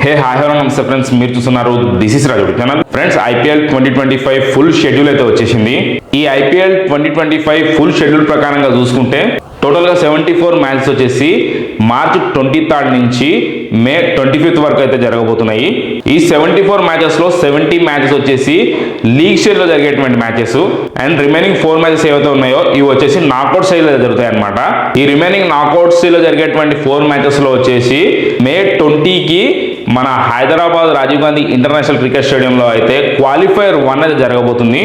Hey hi hello నమస్తే friends, మీరు చూస్తున్నారు this is Raju channel. Friends, IPL 2025 full schedule అయితే వచ్చేసింది. ఈ ఐపీఎల్ 2025 ఫుల్ షెడ్యూల్ ప్రకారంగా చూసుకుంటే టోటల్గా 74 మ్యాచెస్ వచ్చేసి మార్చ్ 23 నుంచి మే 25 వరకు అయితే జరగబోతున్నాయి. ఈ 74 మ్యాచెస్లో 70 మ్యాచెస్ వచ్చేసి లీగ్ స్టేజ్లో జరిగేటువంటి మ్యాచెస్ అండ్ రిమైనింగ్ 4 మ్యాచెస్ ఏవైతే ఉన్నాయో ఇవి వచ్చేసి నాకౌట్ స్టేజ్లో జరుగుతాయి అనమాట. ఈ రిమైనింగ్ నాకౌట్ స్టేజ్లో జరిగేటువంటి 4 మ్యాచెస్లో వచ్చేసి మే 20కి మన హైదరాబాద్ రాజీవ్ గాంధీ ఇంటర్నేషనల్ క్రికెట్ స్టేడియంలో అయితే క్వాలిఫైర్ 1 అయితే జరగబోతుంది.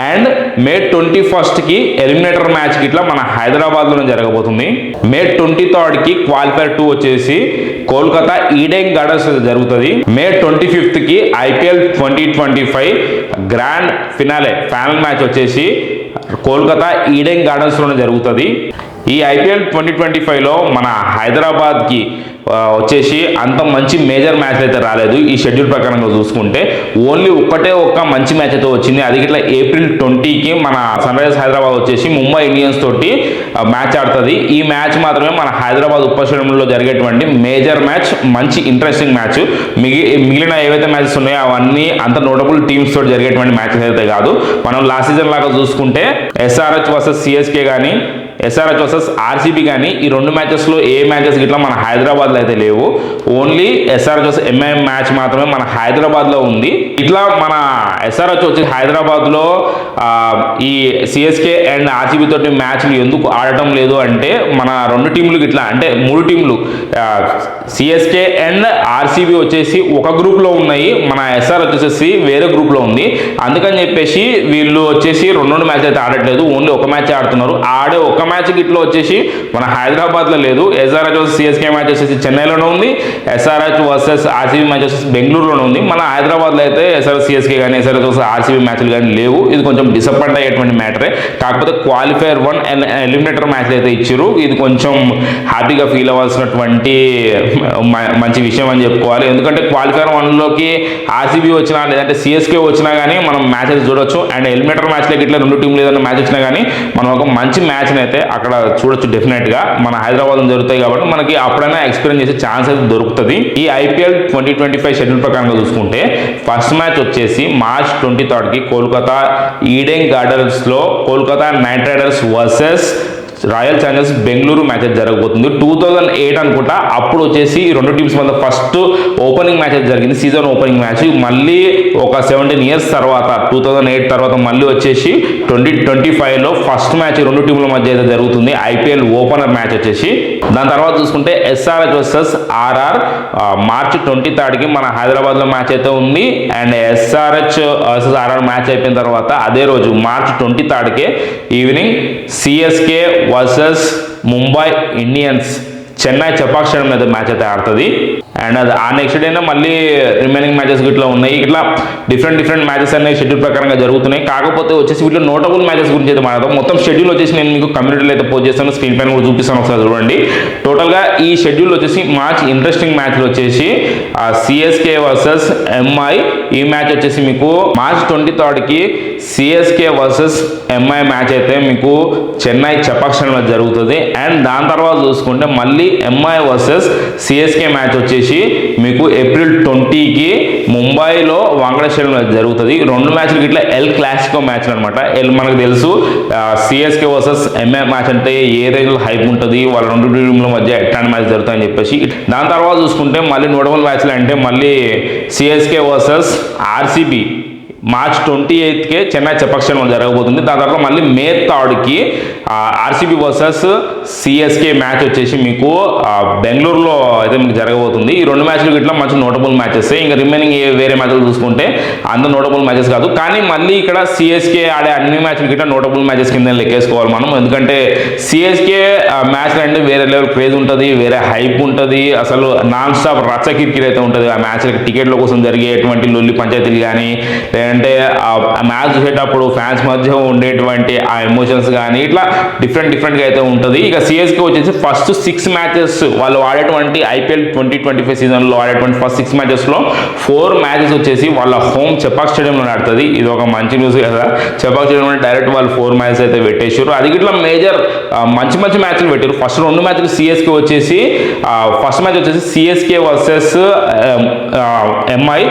అండ్ మే 21కి ఎలిమినేటర్ మ్యాచ్ ఇట్లా మన హైదరాబాద్లోనే జరగబోతుంది. మే 23కి క్వాలిఫైర్ 2 వచ్చేసి కోల్కతా ఈడెన్ గార్డెన్స్ జరుగుతుంది. మే 25కి ఐపీఎల్ 2025 గ్రాండ్ ఫైనల్ మ్యాచ్ వచ్చేసి కోల్కతా ఈడెన్ గార్డెన్స్లోనే జరుగుతుంది. ఈ ఐపీఎల్ 2025లో మన హైదరాబాద్కి వచ్చేసి అంత మంచి మేజర్ మ్యాచ్ అయితే రాలేదు. ఈ షెడ్యూల్ ప్రకారంగా చూసుకుంటే ఓన్లీ ఒక్క మంచి మ్యాచ్ అయితే వచ్చింది. అది ఇట్లా ఏప్రిల్ 20కి మన సన్ రైజర్స్ హైదరాబాద్ వచ్చేసి ముంబై ఇండియన్స్ తోటి మ్యాచ్ ఆడుతుంది. ఈ మ్యాచ్ మాత్రమే మన హైదరాబాద్ ఉప స్టేడియంలో జరిగేటువంటి మేజర్ మ్యాచ్, మంచి ఇంట్రెస్టింగ్ మ్యాచ్. మిగిలిన ఏవైతే మ్యాచెస్ ఉన్నాయో అవన్నీ అంత నోటబుల్ టీమ్స్ తోటి జరిగేటువంటి మ్యాచెస్ అయితే కాదు. మనం లాస్ట్ సీజన్ లాగా చూసుకుంటే ఎస్ఆర్హెచ్ వర్సెస్ సిఎస్కే కానీ, ఎస్ఆర్హెచ్ వర్సెస్ ఆర్సీబీ కానీ ఈ 2 మ్యాచెస్లో ఏ మ్యాచెస్ ఇట్లా మన హైదరాబాద్లో అయితే లేవు. Only SRH versus MIM match మాత్రమే మన హైదరాబాద్లో ఉంది. ఇట్లా మన ఎస్ఆర్హెచ్ వచ్చి హైదరాబాద్లో ఈ సిఎస్కే అండ్ ఆర్సీబీ తోటి మ్యాచ్లు ఎందుకు ఆడటం లేదు అంటే మన 2 టీంలు ఇట్లా అంటే 3 టీంలు సిఎస్కే అండ్ ఆర్సీబీ వచ్చేసి ఒక గ్రూప్లో ఉన్నాయి, మన ఎస్ఆర్హెచ్ వచ్చేసి వేరే గ్రూప్లో ఉంది. అందుకని చెప్పేసి వీళ్ళు వచ్చేసి 2 మ్యాచ్ అయితే ఆడట్లేదు, ఓన్లీ ఒక మ్యాచ్ ఆడుతున్నారు. ఆడే ఒక మ్యాచ్ ఇట్లా వచ్చేసి మన హైదరాబాద్లో లేదు. ఎస్ఆర్హెచ్ వర్సెస్ సిఎస్కే మ్యాచ్ వచ్చేసి చెన్నైలోనే ఉంది, ఎస్ఆర్హెచ్ వర్సెస్ ఆర్సీబీ మ్యాచ్ వచ్చేసి బెంగళూరులోనే ఉంది. మన హైదరాబాద్లో అయితే ఎస్ఆర్హెచ్ సిఎస్కే కానీ, ఎస్ఆర్హెచ్ వర్సెస్ ఆర్సీబీ మ్యాచ్లు కానీ లేవు. ఇది కొంచెం డిసప్పాయింట్ అయ్యేటువంటి మ్యాటరే. కాకపోతే క్వాలిఫైర్ 1 అండ్ ఎలిమినేటర్ మ్యాచ్లు అయితే ఇచ్చారు. ఇది కొంచెం హ్యాపీగా ఫీల్ అవ్వాల్సినటువంటి మంచి విషయం అని చెప్పుకోవాలి. ఎందుకంటే క్వాలిఫైర్ 1లోకి ఆర్సీబీ వచ్చినా లేదంటే సిఎస్కే వచ్చినా కానీ మనం మ్యాచెస్ చూడొచ్చు. అండ్ ఎలిమినేటర్ మ్యాచ్లకి ఇట్లా 2 టీంలు ఏదైనా మ్యాచ్ వచ్చినా కానీ మనం ఒక మంచి మ్యాచ్ని అయితే అక్కడ చూడొచ్చు. డెఫినెట్గా మన హైదరాబాద్లో జరుగుతాయి కాబట్టి మనకి అప్పుడైనా ఎక్స్పీరియన్స్ చేసే ఛాన్స్ అయితే దొరుకుతుంది. ఈ ఐపీఎల్ 2025 షెడ్యూల్ ప్రకారంగా చూసుకుంటే ఫస్ట్ మ్యాచ్ వచ్చేసి మార్చ్ 23కి కోల్కతా ఈడెన్ గార్డెన్స్లో Kolkata Knight Riders versus Royal Challengers Bengaluru match జరగబోతుంది. 2008 అనుకుంటా అప్పుడు వచ్చేసి ఈ 2 టీమ్స్ మధ్య ఫస్ట్ ఓపెనింగ్ మ్యాచ్ జరిగింది, సీజన్ ఓపెనింగ్ మ్యాచ్. మళ్ళీ ఒక 17 ఇయర్స్ తర్వాత 2008 తర్వాత మళ్ళీ వచ్చేసి 2025లో ఫస్ట్ మ్యాచ్ 2 టీంల మధ్య అయితే జరుగుతుంది, ఐపీఎల్ ఓపెనర్ మ్యాచ్ వచ్చేసి. దాని తర్వాత చూసుకుంటే ఎస్ఆర్హెచ్ వర్సెస్ ఆర్ఆర్ మార్చ్ 23కి మన హైదరాబాద్లో మ్యాచ్ అయితే ఉంది. And SRH versus RR match అయిపోయిన తర్వాత అదే రోజు మార్చ్ 23కే evening CSK versus Mumbai Indians Chennai Chepauk stadium మీద మ్యాచ్ అయితే ఆడుతుంది. అండ్ అది ఆ నెక్స్ట్ డేనే మళ్ళీ రిమైనింగ్ మ్యాచెస్ ఇట్లా ఉన్నాయి. ఇట్లా డిఫరెంట్ మ్యాచెస్ అనేవి షెడ్యూల్ ప్రకారంగా జరుగుతున్నాయి. కాకపోతే వచ్చేసి వీటిలో నోటబుల్ మ్యాచెస్ గురించి అయితే మాట్లాడదాం. మొత్తం షెడ్యూల్ వచ్చేసి నేను మీకు కమ్యూనిటీలో అయితే పోస్ట్ చేస్తాను, స్క్రీన్ పైన కూడా చూపిస్తాను, ఒకసారి చూడండి. టోటల్గా ఈ షెడ్యూల్ వచ్చేసి మార్చ్ ఇంట్రెస్టింగ్ మ్యాచ్లు వచ్చేసి సిఎస్కే వర్సెస్ ఎంఐ. ఈ మ్యాచ్ వచ్చేసి మీకు మార్చ్ 23కి సిఎస్కే వర్సెస్ ఎంఐ మ్యాచ్ అయితే మీకు చెన్నై చెపాక్ స్టేడియంలో జరుగుతుంది. అండ్ దాని తర్వాత చూసుకుంటే మళ్ళీ ఎంఐ వర్సెస్ సిఎస్కే మ్యాచ్ వచ్చేసి మీకు ఏప్రిల్ 20కి ముంబైలో వాంకడే స్టేడియంలో జరుగుతుంది. 2 మ్యాచ్లు ఇట్లా ఎల్ క్లాసికో మ్యాచ్లు అనమాట. మనకు తెలుసు సిఎస్కే వర్సెస్ ఎంఐ మ్యాచ్ అంటే ఏ రేంజ్లో హైప్ ఉంటుంది, వాళ్ళ 2 టీంల మధ్య ఎట్లాంటి మ్యాచ్ జరుగుతాయని చెప్పేసి. దాని తర్వాత చూసుకుంటే మళ్ళీ నోటబుల్ మ్యాచ్లు అంటే మళ్ళీ సిఎస్కే వర్సెస్ ఆర్సీబీ మార్చ్ 28కే చెన్నై చెపాక్ స్టేడియంలో జరగబోతుంది. దాని తర్వాత మళ్ళీ మే 3కి ఆర్సీబీ వర్సెస్ సిఎస్కే మ్యాచ్ వచ్చేసి మీకు బెంగళూరులో అయితే మీకు జరగబోతుంది. ఈ 2 మ్యాచ్లు ఇట్లా మంచి నోటబుల్ మ్యాచెస్. ఇంకా రిమైనింగ్ వేరే మ్యాచ్లు చూసుకుంటే అంత నోటబుల్ మ్యాచెస్ కాదు. కానీ మళ్ళీ ఇక్కడ సిఎస్కే ఆడే అన్ని మ్యాచ్లు ఇట్లా నోటబుల్ మ్యాచెస్ కింద లెక్కేసుకోవాలి మనం. ఎందుకంటే సిఎస్కే మ్యాచ్లు అంటే వేరే లెవెల్ క్రేజ్ ఉంటుంది, వేరే హైప్ ఉంటుంది, అసలు నాన్ స్టాప్ రచ్చ కిరికిరి అయితే ఉంటుంది. ఆ మ్యాచ్లకి టికెట్ల కోసం జరిగేటువంటి లొల్లి పంచాయతీలు కానీ లేదంటే ఆ మ్యాచ్ చూసేటప్పుడు ఫ్యాన్స్ మధ్య ఉండేటువంటి ఆ ఎమోషన్స్ కానీ ఇట్లా డిఫరెంట్గా అయితే ఉంటుంది. ఇక సిఎస్కే వచ్చేసి ఫస్ట్ 6 మ్యాచెస్ వాళ్ళు ఆడేటువంటి ఐపీఎల్ 2025 సీజన్లో ఆడేటువంటి ఫస్ట్ 6 మ్యాచెస్లో 4 మ్యాచెస్ వచ్చేసి వాళ్ళ హోమ్ చెపాక్ స్టేడియంలో ఆడుతుంది. ఇది ఒక మంచి న్యూస్ కదా. చెపాక్ స్టేడియంలో డైరెక్ట్ వాళ్ళు 4 మ్యాచెస్ అయితే పెట్టేశారు. అది ఇట్లా మేజర్ మంచి మ్యాచ్లు పెట్టారు. ఫస్ట్ 2 మ్యాచ్లు సిఎస్కే వచ్చేసి ఫస్ట్ మ్యాచ్ వచ్చేసి సిఎస్కే వర్సెస్ ఎంఐ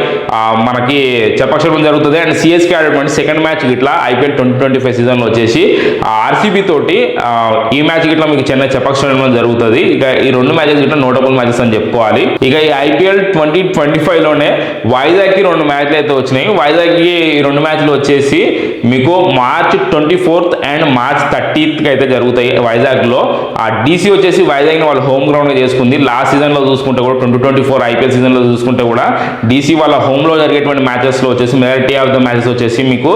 మనకి చెపాక్ స్టేడియం జరుగుతుంది. అండ్ సిఎస్కే ఆడేటువంటి సెకండ్ మ్యాచ్ ఇట్లా ఐపీఎల్ 2025 సీజన్లో వచ్చేసి ఆర్సీబీ తోటి ఈ మ్యాచ్ ఇట్లా మీకు చెన్నై చెపాక్ స్టేడియంలో జరుగుతుంది. ఇక ఈ 2 మ్యాచెస్ ఇట్లా నోటబుల్ మ్యాచెస్ అని చెప్పుకోవాలి. ఇక ఈ ఐపీఎల్ 2025లోనే వైజాగ్కి 2 మ్యాచ్లు అయితే వచ్చినాయి. వైజాగ్కి ఈ 2 మ్యాచ్లు వచ్చేసి మీకు March 24th and March 30th అయితే జరుగుతాయి వైజాగ్లో. ఆ డీసీ వచ్చేసి వైజాగ్ని వాళ్ళ హోమ్ గ్రౌండ్గా చేసుకుంది. లాస్ట్ సీజన్లో చూసుకుంటే కూడా 2024 ఐపీఎల్ సీజన్లో చూసుకుంటే కూడా డీసీ వాళ్ళ హోమ్లో జరిగేటువంటి మ్యాచెస్లో వచ్చేసి మెజారిటీ ఆఫ్ ద మ్యాచెస్ వచ్చేసి మీకు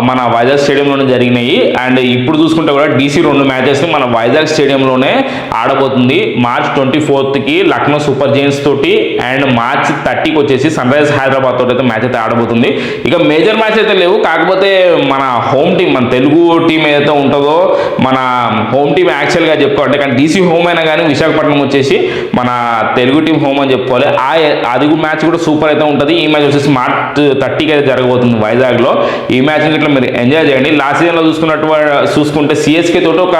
మన వైజాగ్ స్టేడియంలోనే జరిగినాయి. అండ్ ఇప్పుడు చూసుకుంటే కూడా డీసీ 2 మ్యాచెస్ని మన వైజాగ్ స్టేడియంలోనే ఆడబోతుంది. March 24th Lucknow Super Giants తోటి అండ్ మార్చ్ 30th వచ్చేసి సన్ రైజర్స్ హైదరాబాద్ తోటి అయితే మ్యాచ్ అయితే ఆడబోతుంది. ఇక మేజర్ మ్యాచ్ అయితే లేవు, కాకపోతే మన హోమ్ టీం మన తెలుగు టీం ఏదైతే ఉంటుందో మన హోమ్ టీం యాక్చువల్గా చెప్పుకోవాలి. కానీ డీసీ హోమ్ అయినా కానీ విశాఖపట్నం వచ్చేసి మన తెలుగు టీం హోమ్ అని చెప్పుకోవాలి. అది మ్యాచ్ కూడా సూపర్ అయితే ఉంటుంది. ఈ మ్యాచ్ వచ్చేసి మార్చ్ 30th అయితే జరగబోతుంది వైజాగ్లో. ఈ మ్యాచ్ ఇట్లా మీరు ఎంజాయ్ చేయండి. లాస్ట్ సీజన్లో చూసుకుంటే సిఎస్కే తోటి ఒక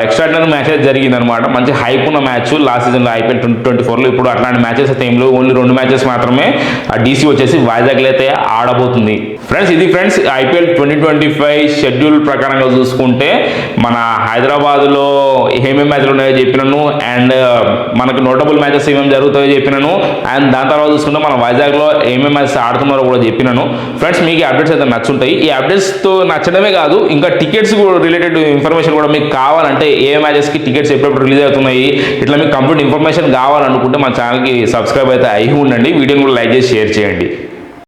ఎక్స్ట్రాడినరీ మ్యాచ్ అయితే జరిగింది అనమాట. మంచి హైప్ ఉన్న మ్యాచ్ లాస్ట్ సీజన్లో ఐపీఎల్ 2024లో. ఇప్పుడు అట్లాంటి మ్యాచెస్ అయితే ఏం లేవు, ఓన్లీ 2 మ్యాచెస్ మాత్రమే డీసీ వచ్చేసి వైజాగ్లో అయితే ఆడబోతుంది. ఫ్రెండ్స్ ఐపీఎల్ 2025 షెడ్యూల్ ప్రకారంగా చూసుకుంటే మన హైదరాబాద్లో ఏమేమి మ్యాచ్లు ఉన్నాయో చెప్పినాను. అండ్ మనకు నోటబుల్ మ్యాచెస్ ఏమేమి జరుగుతాయో చెప్పినాను. అండ్ దాని తర్వాత చూసుకుంటే మన వైజాగ్లో ఏమేమి మ్యాచెస్ ఆడుతున్నారో కూడా చెప్పినాను. ఫ్రెండ్స్ మీకు ఈ అప్డేట్స్ అయితే నచ్చుంటాయి. ఈ అప్డేట్స్తో నచ్చడమే కాదు, ఇంకా టికెట్స్ రిలేటెడ్ ఇన్ఫర్మేషన్ కూడా మీకు కావాలంటే ఏ మ్యాచెస్కి టికెట్స్ ఎప్పుడెప్పుడు రిలీజ్ అవుతున్నాయి ఇట్లా మీకు కంప్లీట్ ఇన్ఫర్మేషన్ కావాలనుకుంటే మన ఛానల్కి సబ్స్క్రైబ్ అయితే అయి ఉండండి. వీడియోని కూడా లైక్ చేసి షేర్ చేయండి.